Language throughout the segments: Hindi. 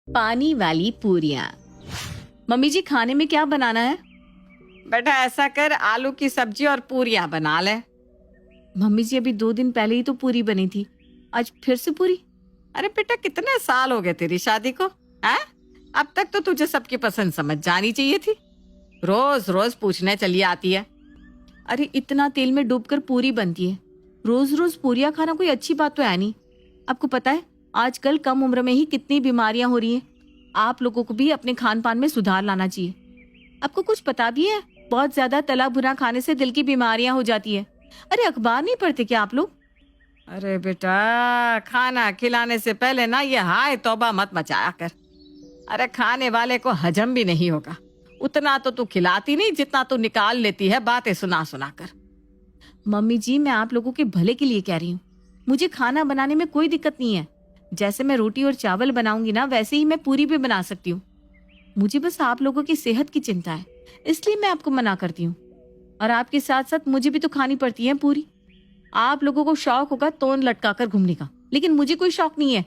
पानी वाली पूरियां। मम्मी जी खाने में क्या बनाना है? बेटा ऐसा कर, आलू की सब्जी और पूरियां बना ले। मम्मी जी अभी 2 दिन पहले ही तो पूरी बनी थी, आज फिर से पूरी? अरे बेटा कितने साल हो गए तेरी शादी को, हैं? अब तक तो तुझे सबकी पसंद समझ जानी चाहिए थी। रोज रोज पूछने चली आती है। अरे इतना तेल में डूबकर पूरी बनती है, रोज रोज पूरियां खाना कोई अच्छी बात तो है नहीं। आपको पता है आजकल कम उम्र में ही कितनी बीमारियां हो रही हैं। आप लोगों को भी अपने खान पान में सुधार लाना चाहिए। आपको कुछ पता भी है, बहुत ज्यादा तला भुना खाने से दिल की बीमारियां हो जाती है। अरे अखबार नहीं पढ़ते क्या आप लोग? अरे बेटा खाना खिलाने से पहले ना ये हाय तौबा मत मचाया कर। अरे खाने वाले को हजम भी नहीं होगा। उतना तो तू खिलाती नहीं जितना तू निकाल लेती है बातें सुना सुना कर। मम्मी जी मैं आप लोगों के भले के लिए कह रही हूँ। मुझे खाना बनाने में कोई दिक्कत नहीं है। जैसे मैं रोटी और चावल बनाऊंगी ना, वैसे ही मैं पूरी भी बना सकती हूँ। मुझे बस आप लोगों की सेहत की चिंता है, इसलिए मैं आपको मना करती हूँ। और आपके साथ साथ मुझे भी तो खानी पड़ती है पूरी। आप लोगों को शौक होगा तोंद लटका कर घूमने का, लेकिन मुझे कोई शौक नहीं है।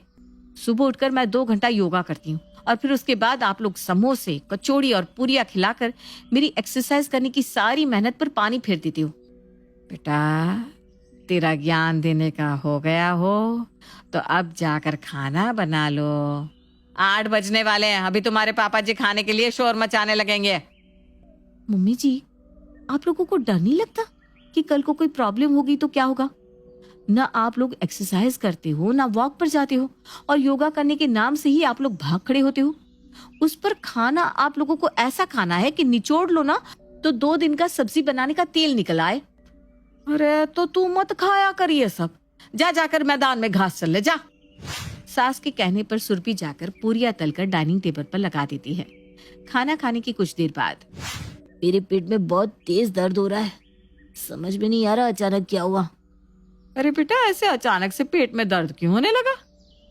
सुबह उठकर मैं 2 घंटा योगा करती हूँ और फिर उसके बाद आप लोग समोसे, कचौड़ी और पूरियां खिलाकर मेरी एक्सरसाइज करने की सारी मेहनत पर पानी फेर देती हो। बेटा तेरा ज्ञान देने का हो गया हो तो अब जाकर खाना बना लो। 8 बजने वाले हैं, अभी तुम्हारे पापा जी खाने के लिए शोर मचाने लगेंगे। मम्मी जी आप लोगों को डर नहीं लगता कि कल को कोई प्रॉब्लम होगी तो क्या होगा? ना आप लोग एक्सरसाइज करते हो, ना वॉक पर जाते हो, और योगा करने के नाम से ही आप लोग भाग खड़े होते हो। उस पर खाना आप लोगों को ऐसा खाना है कि निचोड़ लो ना तो 2 दिन का सब्जी बनाने का तेल निकल आए। अरे तो तू मत खाया कर ये सब, जा जाकर मैदान में घास चल ले जा। सास के कहने पर सुरभि जाकर पूरियां तलकर डाइनिंग टेबल पर लगा देती है। खाना खाने की कुछ देर बाद, मेरे पेट में बहुत तेज दर्द हो रहा है, समझ में नहीं आ रहा अचानक क्या हुआ। अरे बेटा ऐसे अचानक से पेट में दर्द क्यों होने लगा?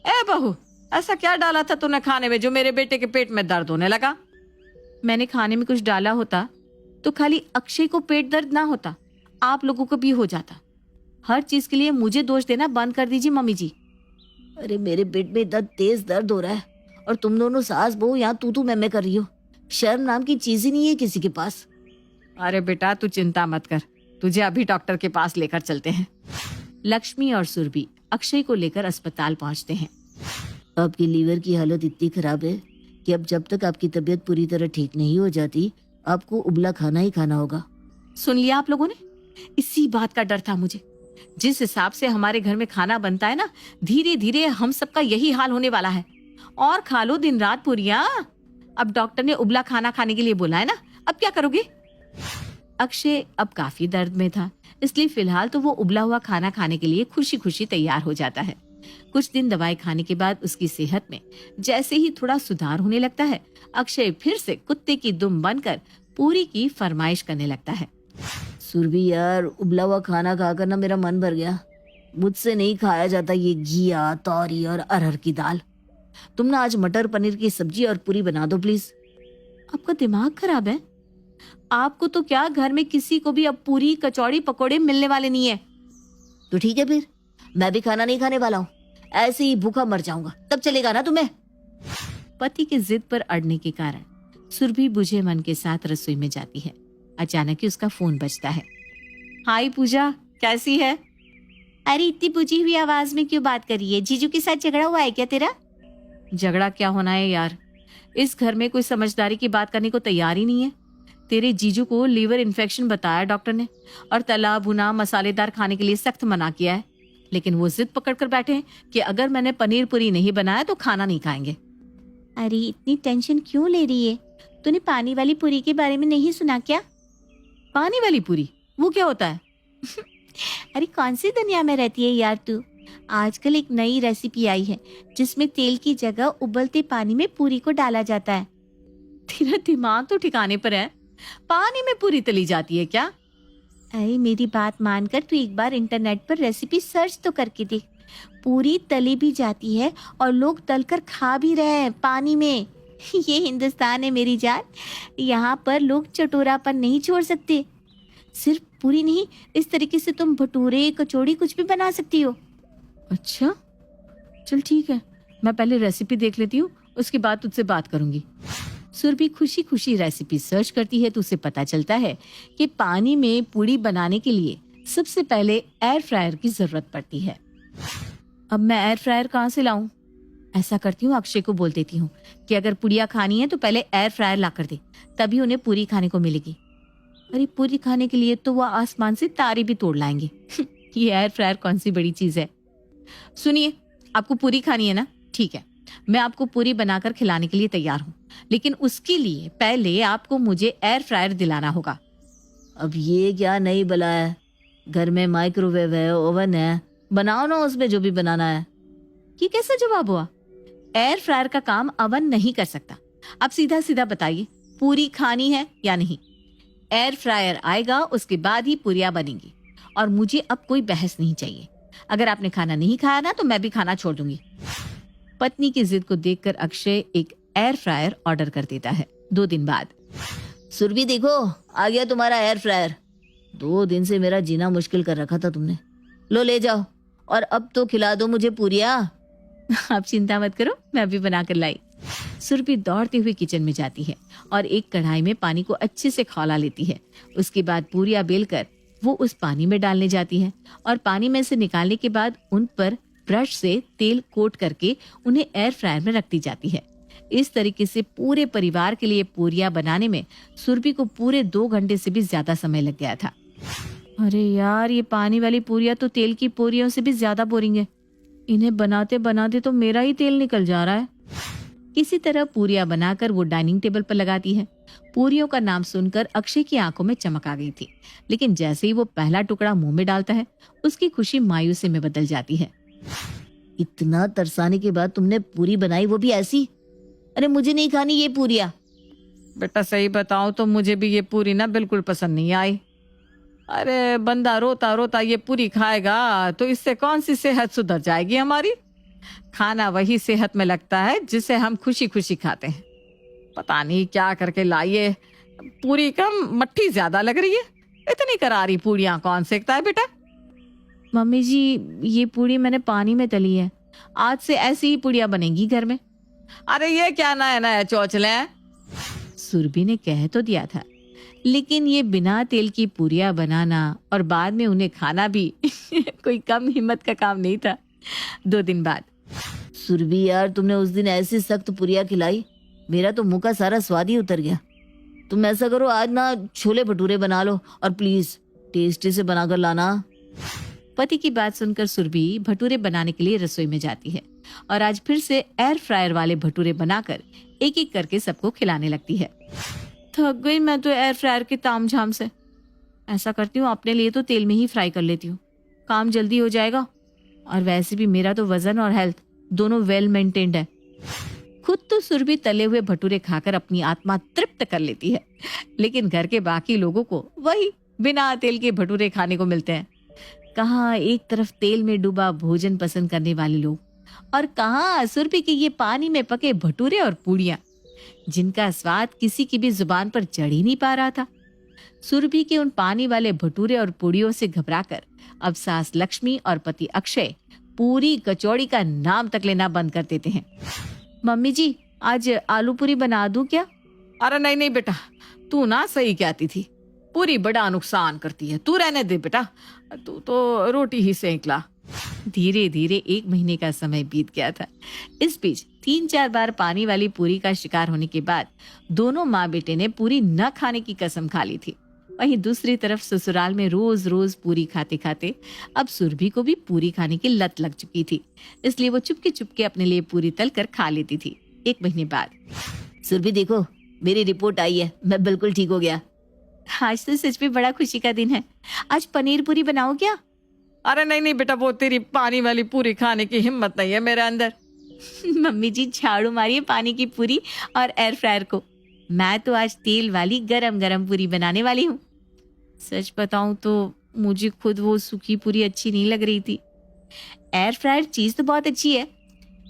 ए बहू ऐसा क्या डाला था तूने खाने में जो मेरे बेटे के पेट में दर्द होने लगा? मैंने खाने में कुछ डाला होता तो खाली अक्षय को पेट दर्द ना होता, आप लोगों को भी हो जाता। हर चीज के लिए मुझे दोष देना बंद कर दीजिए मम्मी जी। अरे मेरे पेट में इतना तेज दर्द हो रहा है और तुम दोनों सास बहू यहाँ तू मैं कर रही हो। शर्म नाम की चीज ही नहीं है किसी के पास। अरे बेटा तू चिंता मत कर, तुझे अभी डॉक्टर के पास लेकर चलते हैं। लक्ष्मी और सुरभि अक्षय को लेकर अस्पताल पहुंचते हैं। आपकी लीवर की हालत इतनी खराब है कि अब जब तक आपकी तबीयत पूरी तरह ठीक नहीं हो जाती आपको उबला खाना ही खाना होगा। सुन लिया आप लोगों ने? इसी बात का डर था मुझे। जिस हिसाब से हमारे घर में खाना बनता है ना, धीरे धीरे हम सबका यही हाल होने वाला है। और खा लो दिन रात पूरियां। अब डॉक्टर ने उबला खाना खाने के लिए बोला है ना, अब क्या करोगे? अक्षय अब काफी दर्द में था, इसलिए फिलहाल तो वो उबला हुआ खाना खाने के लिए खुशी खुशी तैयार हो जाता है। कुछ दिन दवाई खाने के बाद उसकी सेहत में जैसे ही थोड़ा सुधार होने लगता है, अक्षय फिर से कुत्ते की दुम बनकर पूरी की फरमाइश करने लगता है। सुरभि यार उबला हुआ खाना खाकर ना मेरा मन भर गया। मुझसे नहीं खाया जाता ये घिया, तौरी और अरहर की दाल। तुम ना आज मटर पनीर की सब्जी और पूरी बना दो प्लीज। आपका दिमाग खराब है? आपको तो क्या घर में किसी को भी अब पूरी कचौड़ी पकोड़े मिलने वाले नहीं है। तो ठीक है फिर मैं भी खाना नहीं खाने वाला हूँ, ऐसे ही भूखा मर जाऊंगा, तब चलेगा ना तुम्हें? पति की जिद पर अड़ने के कारण सुरभि बुझे मन के साथ रसोई में जाती है। अचानक ही उसका फोन बजता है। हाय पूजा, कैसी है? अरे इतनी बुझी हुई आवाज में क्यों बात कर रही है? जीजू के साथ झगड़ा हुआ है क्या तेरा? झगड़ा क्या होना है यार, इस घर में कोई समझदारी की बात करने को तैयार ही नहीं है। तेरे जीजू को लीवर इन्फेक्शन बताया डॉक्टर ने और तला भुना मसालेदार खाने के लिए सख्त मना किया है, लेकिन वो जिद पकड़ कर बैठे हैं कि अगर मैंने पनीर पूरी नहीं बनाया तो खाना नहीं खाएंगे। अरे इतनी टेंशन क्यों ले रही है? तूने पानी वाली पूरी के बारे में नहीं सुना क्या? पानी वाली पूरी वो क्या होता है? अरे कौन सी दुनिया में रहती है यार तू? आजकल एक नई रेसिपी आई है जिसमें तेल की जगह उबलते पानी में पूरी को डाला जाता है। तेरा दिमाग तो ठिकाने पर है, पानी में पूरी तली जाती है क्या? अरे मेरी बात मानकर तू एक बार इंटरनेट पर रेसिपी सर्च तो करके देख। पूरी तली भी जाती है और लोग तलकर खा भी रहे हैं पानी में। ये हिंदुस्तान है मेरी जान, यहाँ पर लोग चटोरापन नहीं छोड़ सकते। सिर्फ पूरी नहीं, इस तरीके से तुम भटूरे, कचौड़ी कुछ भी बना सकती हो। अच्छा चल ठीक है, मैं पहले रेसिपी देख लेती हूँ, उसके बाद तुझसे बात करूंगी। सुरभि खुशी खुशी रेसिपी सर्च करती है तो उसे पता चलता है कि पानी में पूड़ी बनाने के लिए सबसे पहले एयर फ्रायर की जरूरत पड़ती है। अब मैं एयर फ्रायर कहाँ से लाऊं? ऐसा करती हूँ, अक्षय को बोल देती हूँ कि अगर पुड़िया खानी है तो पहले एयर फ्रायर ला कर दे, तभी उन्हें पूरी खाने को मिलेगी। अरे पूरी खाने के लिए तो वह आसमान से तारे भी तोड़ लाएंगे। ये एयर फ्रायर कौन सी बड़ी चीज है। सुनिए, आपको पूरी खानी है ना? ठीक है, मैं आपको पूरी बनाकर खिलाने के लिए तैयार हूँ, लेकिन उसके लिए पहले आपको मुझे एयर फ्रायर दिलाना होगा। अब ये क्या नई बला है? घर में माइक्रोवेव है, ओवन है, बनाओ ना उसमें जो भी बनाना है। ये कैसा जवाब हुआ? एयर फ्रायर का काम ओवन नहीं कर सकता। आप सीधा सीधा बताइए, पूरी खानी है या नहीं? एयर फ्रायर आएगा, उसके बाद ही पूरियां बनेंगी, और मुझे अब कोई बहस नहीं चाहिए। अगर आपने खाना नहीं खाया ना तो मैं भी खाना छोड़ दूंगी। पत्नी की जिद को देखकर अक्षय एक एयर फ्रायर ऑर्डर कर देता है। 2 दिन बाद, सुरभि देखो, आ गया तुम्हारा एयर फ्रायर। 2 दिन से मेरा जीना मुश्किल कर रखा था तुमने। लो ले जाओ, और अब तो खिला दो मुझे पूरियां। आप चिंता मत करो, मैं अभी बनाकर लाई। सुरभि दौड़ते हुए किचन में जाती है और एक कढ़ाई में पानी को अच्छे से खौला लेती है। उसके बाद पूरियां बेलकर वो उस पानी में डालने जाती है, और पानी में से निकालने के बाद उन पर ब्रश से तेल कोट करके उन्हें एयर फ्रायर में रखती जाती है। इस तरीके से पूरे परिवार के लिए पूरियां बनाने में सुरभि को पूरे 2 घंटे से भी ज्यादा समय लग गया था। अरे यार, ये पानी वाली पूरियां तो तेल की पूरियों से भी ज्यादा बोरिंग है। इन्हें बनाते बनाते तो मेरा ही तेल निकल जा रहा है। किसी तरह पूरियां बनाकर वो डाइनिंग टेबल पर लगाती है। पूरियों का नाम सुनकर अक्षय की आंखों में चमक आ गई थी, लेकिन जैसे ही वो पहला टुकड़ा मुंह में डालता है, उसकी खुशी मायूसी में बदल जाती है। इतना तरसाने के बाद तुमने पूरी बनाई, वो भी ऐसी? अरे मुझे नहीं खानी ये पूरियां। बेटा सही बताऊं तो मुझे भी ये पूरी ना बिल्कुल पसंद नहीं आई। अरे बंदा रोता रोता ये पूरी खाएगा तो इससे कौन सी सेहत सुधर जाएगी हमारी? खाना वही सेहत में लगता है जिसे हम खुशी खुशी खाते हैं। पता नहीं क्या करके लाइए, पूरी कम मट्ठी ज्यादा लग रही है। इतनी करारी पूरियां कौन सेकता है बेटा? मम्मी जी, ये पूरी मैंने पानी में तली है। आज से ऐसी ही पूरियां बनेगी घर में। अरे ये क्या नया नया चौचले हैं? सुरभि ने कह तो दिया था, लेकिन ये बिना तेल की पूरियां बनाना और बाद में उन्हें खाना भी कोई कम हिम्मत का काम नहीं था। 2 दिन बाद, सुरभि यार, तुमने उस दिन ऐसी सख्त पूरियां खिलाई, मेरा तो मुंह का सारा स्वाद ही उतर गया। तुम ऐसा करो, आज ना छोले भटूरे बना लो, और प्लीज टेस्टी से बनाकर लाना। पति की बात सुनकर सुरभि भटूरे बनाने के लिए रसोई में जाती है, और आज फिर से एयर फ्रायर वाले भटूरे बनाकर एक एक करके सबको खिलाने लगती है। थक गई मैं तो एयर फ्रायर के तामझाम से। ऐसा करती हूँ, अपने लिए तो तेल में ही फ्राई कर लेती हूँ, काम जल्दी हो जाएगा, और वैसे भी मेरा तो वजन और हेल्थ दोनों वेल मेंटेन्ड है। खुद तो सुरभि तले हुए भटूरे खाकर अपनी आत्मा तृप्त कर लेती है, लेकिन घर के बाकी लोगों को वही बिना तेल के भटूरे खाने को मिलते हैं। कहाँ एक तरफ तेल में डूबा भोजन पसंद करने वाले लोग, और कहाँ सुरभि के ये पानी में पके भटूरे और पूड़ियां, जिनका स्वाद किसी की भी जुबान पर चढ़ ही नहीं पा रहा था। सुरभि के उन पानी वाले भटूरे और पूड़ियों से घबराकर अब सास लक्ष्मी और पति अक्षय पूरी कचौड़ी का नाम तक लेना बंद कर देते हैं। मम्मी जी, आज आलू पूरी बना दूं क्या? अरे नहीं नहीं बेटा, तू ना सही कहती थी, पूरी बड़ा नुकसान करती है, तू रहने दे बेटा, तू तो रोटी ही सेंक ला। धीरे धीरे 1 महीने का समय बीत गया था। इस बीच 3-4 बार पानी वाली पूरी का शिकार होने के बाद दोनों माँ बेटे ने पूरी न खाने की कसम खा ली थी। वहीं दूसरी तरफ ससुराल में रोज रोज पूरी खाते खाते अब सुरभि को भी पूरी खाने की लत लग चुकी थी, इसलिए वो चुपके चुपके अपने लिए पूरी तल कर खा लेती थी। 1 महीने बाद, सुरभि देखो, मेरी रिपोर्ट आई है, मैं बिल्कुल ठीक हो गया। आज तो सच में बड़ा खुशी का दिन है। आज पनीर पूरी बनाओ क्या? अरे नहीं नहीं बेटा, वो तेरी पानी वाली पूरी खाने की हिम्मत नहीं है मेरे अंदर। मम्मी जी, झाड़ू मारिए पानी की पूरी और एयर फ्रायर को। मैं तो आज तेल वाली गरम गरम पूरी बनाने वाली हूँ। सच बताऊं तो मुझे खुद वो सूखी पूरी अच्छी नहीं लग रही थी। एयर फ्रायर चीज तो बहुत अच्छी है,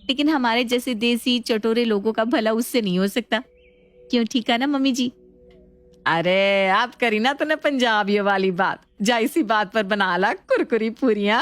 लेकिन हमारे जैसे देसी चटोरे लोगों का भला उससे नहीं हो सकता। क्यों, ठीक है ना मम्मी जी? अरे आप करी ना तूने पंजाबियों वाली बात, जा इसी बात पर बना ला कुरकुरी पूरियां।